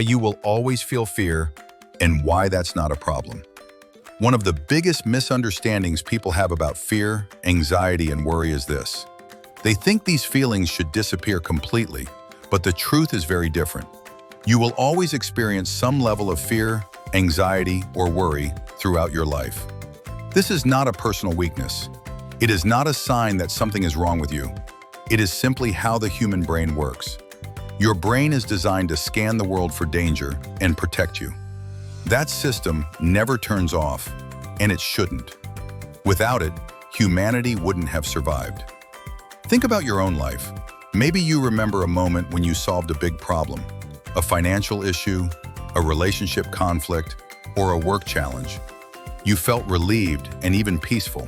You will always feel fear and why that's not a problem. One of the biggest misunderstandings people have about fear, anxiety, and worry is this. They think these feelings should disappear completely, but the truth is very different. You will always experience some level of fear, anxiety, or worry throughout your life. This is not a personal weakness. It is not a sign that something is wrong with you. It is simply how the human brain works. Your brain is designed to scan the world for danger and protect you. That system never turns off, and it shouldn't. Without it, humanity wouldn't have survived. Think about your own life. Maybe you remember a moment when you solved a big problem, a financial issue, a relationship conflict, or a work challenge. You felt relieved and even peaceful.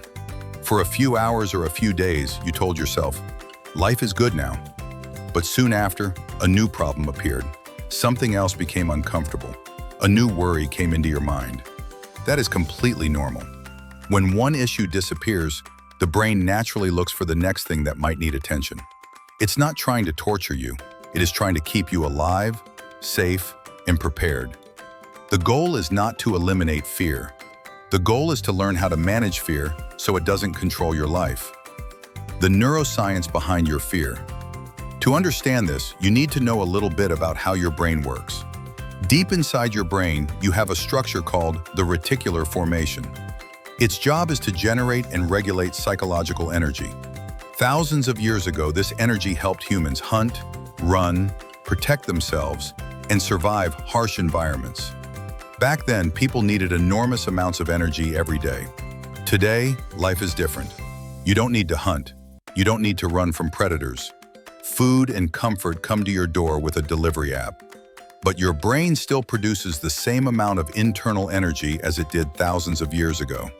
For a few hours or a few days, you told yourself, life is good now. But soon after, a new problem appeared. Something else became uncomfortable. A new worry came into your mind. That is completely normal. When one issue disappears, the brain naturally looks for the next thing that might need attention. It's not trying to torture you. It is trying to keep you alive, safe, and prepared. The goal is not to eliminate fear. The goal is to learn how to manage fear so it doesn't control your life. The neuroscience behind your fear. To understand this, you need to know a little bit about how your brain works. Deep inside your brain, you have a structure called the reticular formation. Its job is to generate and regulate psychological energy. Thousands of years ago, this energy helped humans hunt, run, protect themselves, and survive harsh environments. Back then, people needed enormous amounts of energy every day. Today, life is different. You don't need to hunt. You don't need to run from predators. Food and comfort come to your door with a delivery app. But your brain still produces the same amount of internal energy as it did thousands of years ago.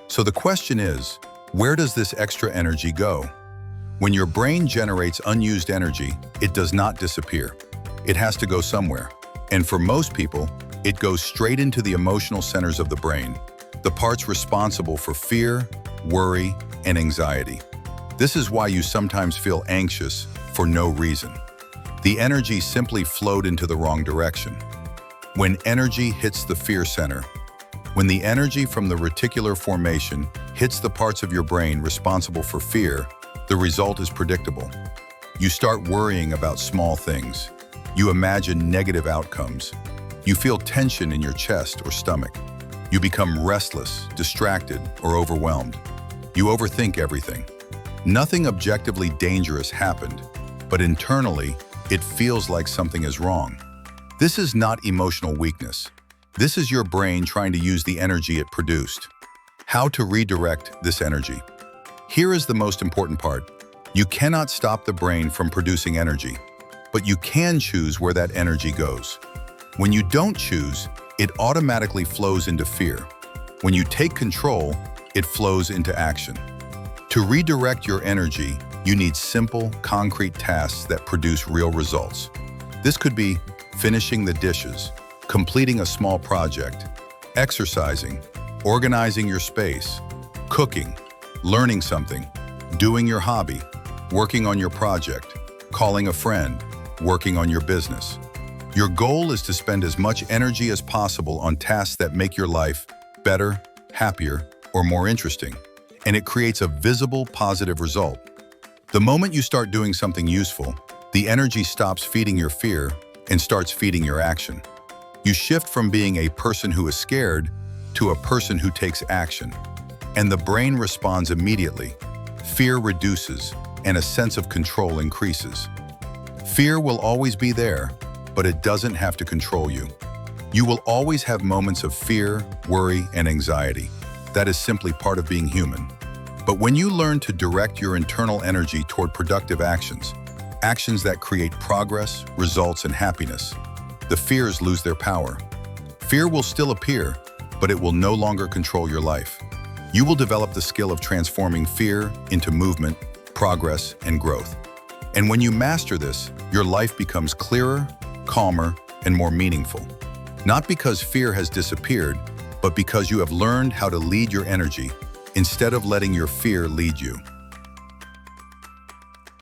So the question is, where does this extra energy go? When your brain generates unused energy, it does not disappear. It has to go somewhere. And for most people, it goes straight into the emotional centers of the brain, the parts responsible for fear, worry, and anxiety. This is why you sometimes feel anxious for no reason. The energy simply flowed into the wrong direction. When energy hits the fear center, when the energy from the reticular formation hits the parts of your brain responsible for fear, the result is predictable. You start worrying about small things. You imagine negative outcomes. You feel tension in your chest or stomach. You become restless, distracted, or overwhelmed. You overthink everything. Nothing objectively dangerous happened, but internally, it feels like something is wrong. This is not emotional weakness. This is your brain trying to use the energy it produced. How to redirect this energy? Here is the most important part. You cannot stop the brain from producing energy, but you can choose where that energy goes. When you don't choose, it automatically flows into fear. When you take control, it flows into action. To redirect your energy, you need simple, concrete tasks that produce real results. This could be finishing the dishes, completing a small project, exercising, organizing your space, cooking, learning something, doing your hobby, working on your project, calling a friend, working on your business. Your goal is to spend as much energy as possible on tasks that make your life better, happier, or more interesting, and it creates a visible, positive result. The moment you start doing something useful, the energy stops feeding your fear and starts feeding your action. You shift from being a person who is scared to a person who takes action, and the brain responds immediately. Fear reduces, and a sense of control increases. Fear will always be there, but it doesn't have to control you. You will always have moments of fear, worry, and anxiety. That is simply part of being human. But when you learn to direct your internal energy toward productive actions, actions that create progress, results, and happiness, the fears lose their power. Fear will still appear, but it will no longer control your life. You will develop the skill of transforming fear into movement, progress, and growth. And when you master this, your life becomes clearer, calmer, and more meaningful. Not because fear has disappeared, but because you have learned how to lead your energy instead of letting your fear lead you.